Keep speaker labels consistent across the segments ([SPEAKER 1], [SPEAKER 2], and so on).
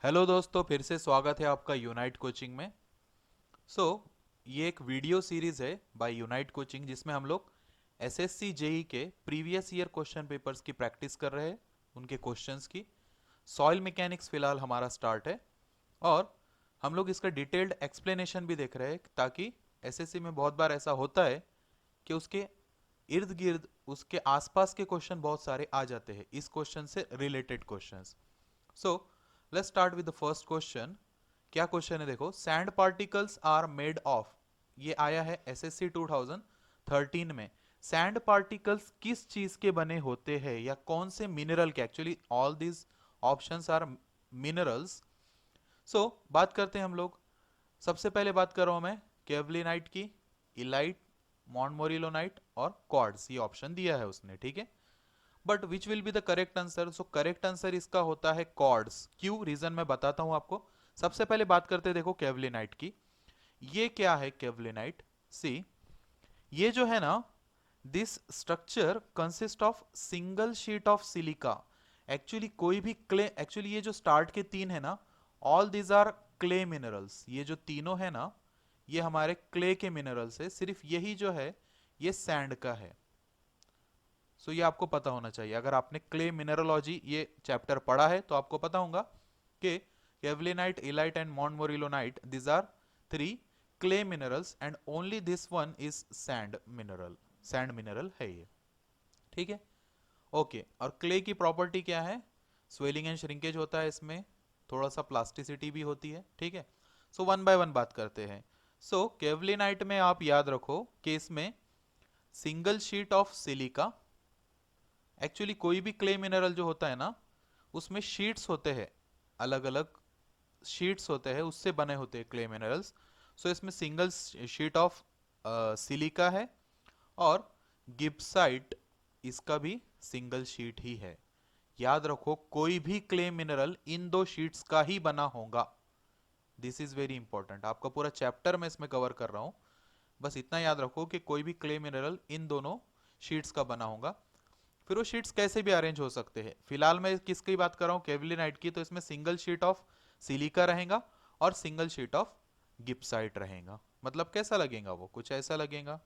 [SPEAKER 1] Hello दोस्तों, फिर से स्वागत है आपका यूनाइट कोचिंग में। ये एक वीडियो सीरीज है बाय यूनाइट कोचिंग जिसमें हम लोग एसएससी जेई के प्रीवियस ईयर क्वेश्चन पेपर्स की प्रैक्टिस कर रहे हैं, उनके क्वेश्चंस की। सॉइल मैकेनिक्स फिलहाल हमारा स्टार्ट है और हम लोग इसका डिटेल्ड एक्सप्लेनेशन भी देख रहे हैं, ताकि एसएससी में बहुत बार ऐसा होता है कि उसके इर्द गिर्द उसके आसपास के क्वेश्चन बहुत सारे आ जाते हैं, इस क्वेश्चन से related questions. So let's start with the first question. क्या क्वेश्चन है देखो, sand particles are made of. ये आया है एसएससी 2013 में। सैंड पार्टिकल्स किस चीज के बने होते हैं या कौन से मिनरल के? Actually all these options are minerals. बात करते हैं हम लोग। सबसे पहले बात कर रहा हूं मैं केवलिनाइट की, इलाइट, मॉन्टमोरिलोनाइट और क्वार्ट्ज। ये ऑप्शन दिया है उसने, ठीक है। But which will be the correct answer? So correct answer इसका होता है क्वार्ट्ज। क्यों? रीजन मैं बताता हूं आपको। सबसे पहले बात करते हैं देखो केवलिनाइट की। ये क्या है केवलिनाइट? सी, ये जो है ना, this structure consist of single sheet of silica. Actually कोई भी क्ले, एक्चुअली ये जो स्टार्ट के तीन है ना, all these are clay minerals. ये जो तीनों है ना, ये हमारे क्ले के मिनरल्स है। सिर्फ यही जो है ये सैंड का है। ये आपको पता होना चाहिए। अगर आपने क्ले मिनरोलॉजी ये चैप्टर पढ़ा है तो आपको पता होगा कि kaolinite, illite and montmorillonite, this are three clay minerals and only this one is sand mineral. Sand mineral है ये, ठीक है। ओके, और क्ले की प्रॉपर्टी क्या है? स्वेलिंग एंड श्रिंकेज होता है इसमें, थोड़ा सा प्लास्टिसिटी भी होती है, ठीक है। वन बाय वन बात करते हैं। केवलिनाइट में आप याद रखो कि इसमें single sheet of silica. Actually कोई भी क्ले मिनरल जो होता है ना, उसमें शीट्स होते हैं, अलग अलग शीट्स होते हैं, उससे बने होते हैं क्ले मिनरल्स। इसमें सिंगल शीट ऑफ सिलिका है और गिब्साइट, इसका भी सिंगल शीट ही है। याद रखो, कोई भी क्ले मिनरल इन दो शीट्स का ही बना होगा। This is very important. आपका पूरा चैप्टर मैं इसमें कवर कर रहा हूं, बस इतना याद रखो कि कोई भी क्ले मिनरल इन दोनों शीट्स का बना होगा। फिर वो शीट्स कैसे भी अरेंज हो सकते हैं। फिलहाल मैं किसकी बात कर रहा हूँ? केवलिनाइट की। तो इसमें सिंगल शीट ऑफ सिलिका रहेगा और सिंगल शीट ऑफ गिप्साइट रहेगा। मतलब कैसा लगेगा वो? कुछ ऐसा लगेगा।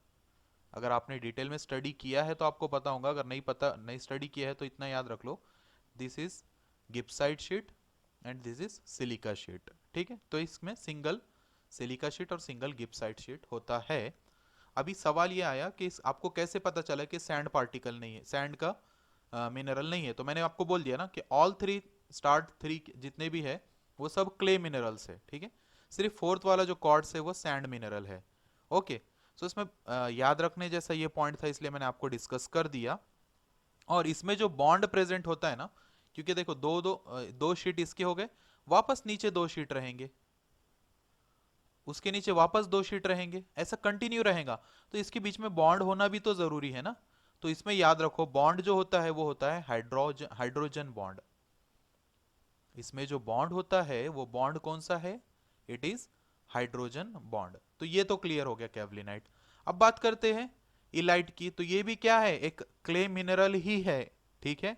[SPEAKER 1] अगर आपने डिटेल में स्टडी किया है तो आपको पता होगा, अगर नहीं पता, नहीं स्टडी किया है तो इतना याद रख लो, this is gibbsite sheet and this is silica sheet, ठीक है। तो इसमें सिंगल सिलिका शीट और सिंगल गिप्साइट शीट होता है। अभी सवाल ये आया कि आपको कैसे पता चला कि सैंड पार्टिकल नहीं है, सैंड का मिनरल नहीं है? तो मैंने आपको बोल दिया ना कि ऑल थ्री, स्टार्ट थ्री जितने भी है वो सब क्ले मिनरल्स है, ठीक है। सिर्फ फोर्थ वाला जो क्वार्ट्ज है वो सैंड मिनरल है। ओके, इसमें याद रखने जैसा ये पॉइंट था, इसलिए मैंने आपको डिस्कस कर दिया। और इसमें जो बॉन्ड प्रेजेंट होता है ना, क्योंकि देखो दो शीट इसके हो गए, वापस नीचे दो शीट रहेंगे, उसके नीचे वापस दो शीट रहेंगे, ऐसा कंटिन्यू रहेगा। तो इसके बीच में बॉन्ड होना भी तो जरूरी है ना। तो इसमें याद रखो, बॉन्ड जो होता है वो होता है हाइड्रोजन हाइड्रोजन बॉन्ड। इसमें जो बॉन्ड होता है वो बॉन्ड कौन सा है? It is hydrogen bond. तो ये तो क्लियर हो गया केवलिनाइट। अब बात करते हैं इलाइट की। तो ये भी क्या है? एक क्ले मिनरल ही है, ठीक है।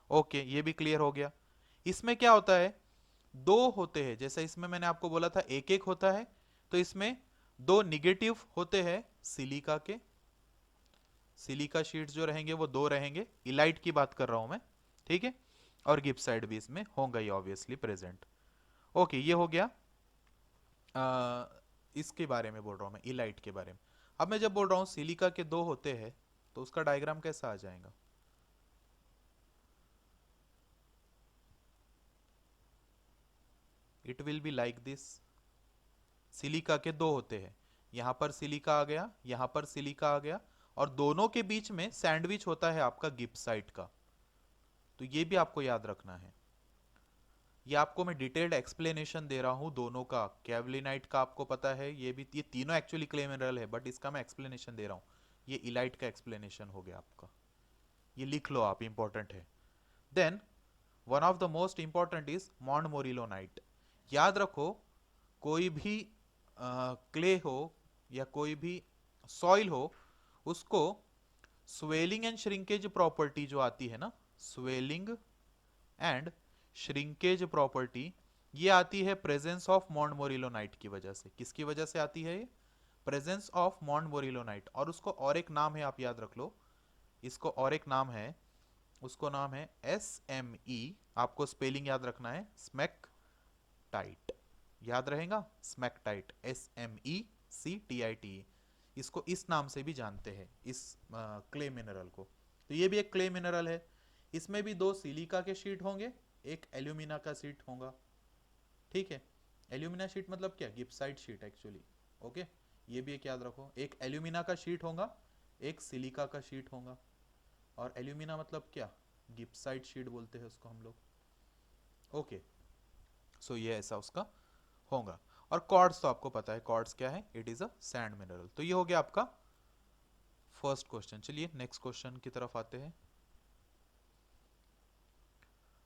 [SPEAKER 1] ओके, ये भी क्लियर हो गया। इसमें क्या होता है? दो होते हैं, जैसे इसमें मैंने आपको बोला था एक एक होता है, तो इसमें दो निगेटिव होते हैं सिलिका के। सिलिका शीट्स जो रहेंगे वो दो रहेंगे, इलाइट की बात कर रहा हूं मैं, ठीक है। और गिब्साइड भी इसमें होंगे ही ऑब्वियसली प्रेजेंट। ओके, ये हो गया। आ, इसके बारे में बोल रहा हूं मैं, इलाइट के बारे में। अब मैं जब बोल रहा हूं सिलिका के दो होते हैं, तो उसका डायग्राम कैसा आ जाएगा? It will be like this. Silica के दो होते हैं, यहां पर सिलिका आ गया, यहां पर सिलिका आ गया, और दोनों के बीच में सैंडविच होता है आपका गिब्साइट का। तो ये भी आपको याद रखना है। ये आपको मैं डिटेल्ड एक्सप्लेनेशन दे रहा हूं दोनों का। कैवलिनाइट का आपको पता है, ये भी, ये तीनों एक्चुअली क्ले मिनरल है, बट इसका मैं एक्सप्लेनेशन दे रहा हूं। ये इलाइट का एक्सप्लेनेशन हो गया आपका, ये लिख लो आप, इंपॉर्टेंट है। Then one of the most important is montmorillonite. याद रखो, कोई भी क्ले हो या कोई भी सॉइल हो, उसको स्वेलिंग एंड श्रिंकेज प्रॉपर्टी जो आती है ना, स्वेलिंग एंड श्रिंकेज प्रॉपर्टी, ये आती है प्रेजेंस ऑफ मोंटमोरिलोनाइट की वजह से। किसकी वजह से आती है ये? Presence of montmorillonite. और उसको और एक नाम है, आप याद रख लो, इसको और एक नाम है, उसको नाम है SME। आपको स्पेलिंग याद रखना है, स्मैक टाइट, याद रहेगा, स्मैक टाइट, SMECTIT। इसको इस नाम से भी जानते हैं, इस क्ले मिनरल को। तो ये भी एक क्ले मिनरल है। इसमें भी दो सिलिका के शीट होंगे, एक एल्यूमिना का शीट होगा, ठीक है। एल्यूमिना शीट मतलब क्या? गिप्साइट शीट एक्चुअली, ओके। ये भी एक याद रखो, एक एल्यूमिना का शीट होगा, एक सिलिका का शीट होगा। और एल्यूमिना मतलब क्या? गिप्साइट शीट बोलते हैं उसको हम लोग, ओके। सो ये ऐसा उसका होगा। और क्वार्ट्स तो आपको पता है, क्वार्ट्स क्या है? It is a sand mineral. तो ये हो गया आपका फर्स्ट क्वेश्चन। चलिए नेक्स्ट क्वेश्चन की तरफ आते हैं।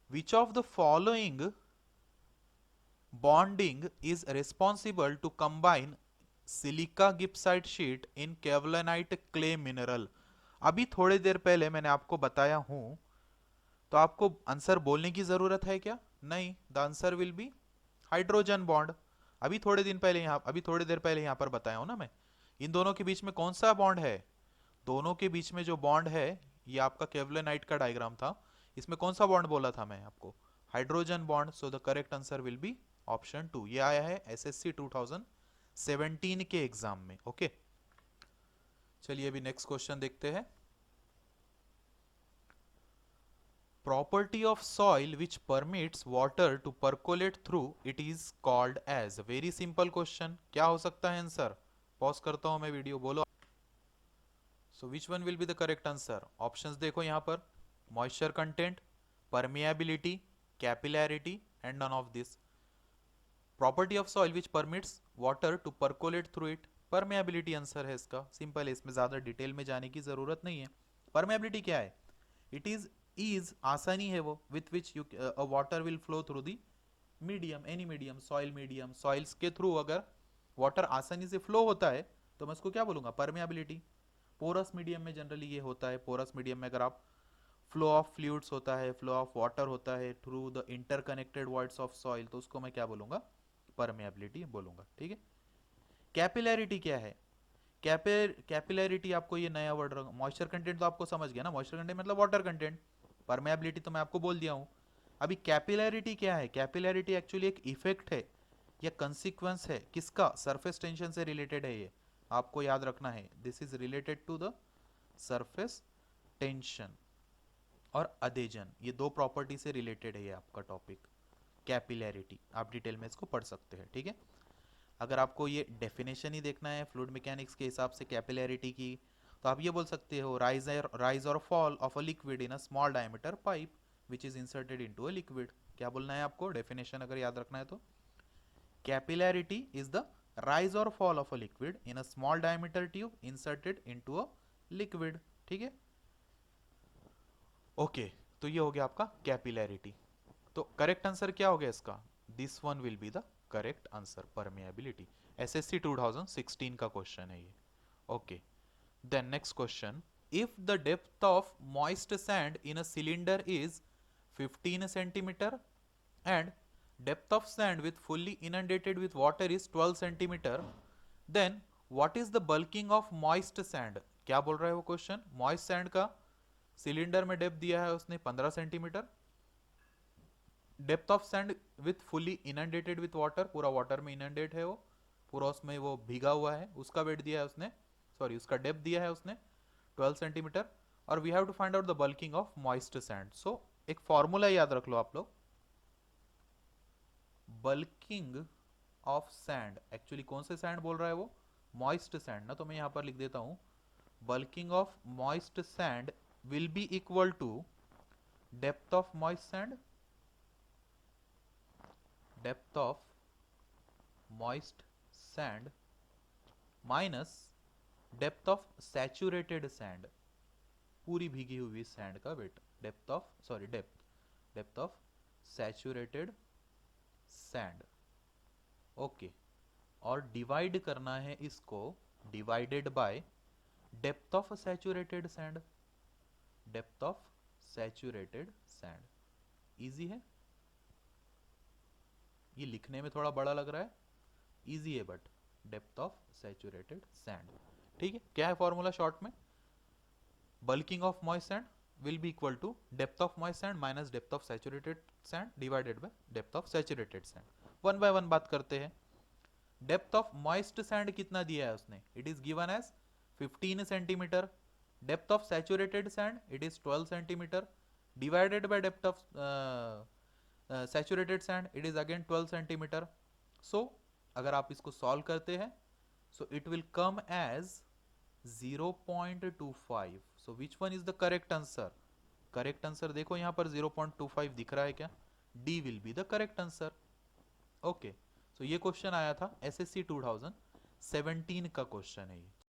[SPEAKER 1] Which of the following bonding is responsible to combine silica gibbsite sheet in kaolinite clay mineral? अभी थोड़ी देर पहले मैंने आपको बताया हूं, तो आपको आंसर बोलने की जरूरत है क्या? नहीं, the answer will be hydrogen bond. अभी थोड़ी देर पहले यहां पर बताया हूं ना मैं। इन दोनों के बीच में कौन सा बॉन्ड है? दोनों के बीच में जो बॉन्ड है, ये आपका केवलानाइट का डायग्राम था, इसमें कौन सा बॉन्ड बोला था मैं आपको? Hydrogen bond. So the correct answer will be option 2। ये आया है SSC 2017 के एग्जाम में, ओके। चलिए अभी नेक्स्ट क्वेश्चन देखते हैं। Property of soil which permits water to percolate through it is called as. Very simple question, क्या हो सकता है आंसर? पॉज करता हूं मैं वीडियो, बोलो। So which one will be the correct answer? Options देखो यहां पर, moisture content, permeability, capillarity and none of this. Property of soil which permits water to percolate through it, permeability answer है इसका। Simple है, इसमें ज्यादा detail में जाने की जरूरत नहीं है। परमेबिलिटी क्या है? इट इज आसानी है वो, with which you water will flow through the medium, any medium, soil medium, soils के थ्रू अगर वाटर आसानी से फ्लो होता है तो मैं उसको क्या बोलूंगा? परमेबिलिटी। पोरस मीडियम में जनरली ये होता है, पोरस मीडियम में अगर आप फ्लो ऑफ फ्लूइड्स होता है, फ्लो ऑफ वाटर होता है through the interconnected voids of soil, तो उसको मैं क्या बोलूंगा? परमेबिलिटी बोलूंगा, ठीक है। कैपिलैरिटी क्या है? कैपिलैरिटी आपको ये नया वर्ड, मॉइस्चर कंटेंट तो आपको समझ गया ना, मॉइस्चर कंटेंट मतलब वाटर कंटेंट। परमेबिलिटी तो मैं आपको बोल दिया हूं। अभी कैपिलैरिटी क्या है? कैपिलैरिटी एक्चुअली एक इफेक्ट है या कंसिक्वेंस है, किसका? सरफेस टेंशन से रिलेटेड है ये, आपको याद रखना है। This is related to the surface tension और अधेजन, ये दो प्रॉपर्टी से रिलेटेड है ये आपका टॉपिक कैपिलैरिटी। आप डिटेल में इसको पढ़ सकते हैं, ठीक है। अगर आपको ये डेफिनेशन ही देखना है फ्लूइड मैकेनिक्स के हिसाब से कैपिलैरिटी की, तो आप ये बोल सकते हो, राइज और fall of a liquid in a small diameter pipe which is inserted into a liquid. क्या बोलना है आपको? डेफिनेशन अगर याद रखना है तो, कैपिलैरिटी इज द राइज और fall of a liquid in a small diameter tube inserted into a liquid, ठीक है, ओके। तो ये हो गया आपका कैपिलैरिटी। तो करेक्ट आंसर क्या हो गया इसका? This one will be the correct answer, permeability. SSC 2016 का क्वेश्चन है ये, okay. Then next question, if the depth of moist sand in a cylinder is 15 centimeter and depth of sand with fully inundated with water is 12 centimeter, then what is the bulking of moist sand? क्या बोल रहा है वो question? Moist sand का cylinder में depth दिया है उसने 15 centimetre, depth of sand with fully inundated with water, पूरा वाटर में इनंडेट है वो, पूरा उसमें वो भीगा हुआ है, उसका वेट दिया है उसने, सॉरी उसका डेप्थ दिया है उसने 12 सेंटीमीटर। और we have to find out the bulking of moist sand. So एक फॉर्मूला याद रख लो आप लोग, बल्किंग ऑफ सैंड, एक्चुअली कौन से सैंड बोल रहा है वो? मॉइस्ट सैंड ना, तो मैं यहां पर लिख देता हूं, bulking of moist sand will be equal to depth of moist sand, depth of moist sand minus depth of saturated sand, पूरी भीगी हुई सैंड का weight, depth of, sorry depth of saturated sand, okay. और divide करना है इसको, divided by depth of saturated sand, depth of saturated sand. Easy है। ये लिखने में थोड़ा बड़ा लग रहा है, इजी है but depth of saturated sand. ठीक है, क्या है फॉर्मूला शॉर्ट में? Bulking of moist sand will be equal to depth of moist sand minus depth of saturated sand divided by depth of saturated sand। One by one बात करते हैं। Depth of moist sand कितना दिया है उसने? It is given as 15 centimetre. Depth of saturated sand it is 12 centimetre divided by depth of saturated sand it is again 12 centimetre. So अगर आप इसको सॉल्व करते हैं so it will come as 0.25। So which one is the correct answer? Correct answer देखो यहां पर 0.25 दिख रहा है क्या? D will be the correct answer. Okay, so ये क्वेश्चन आया था एसएससी 2017 का क्वेश्चन है ये।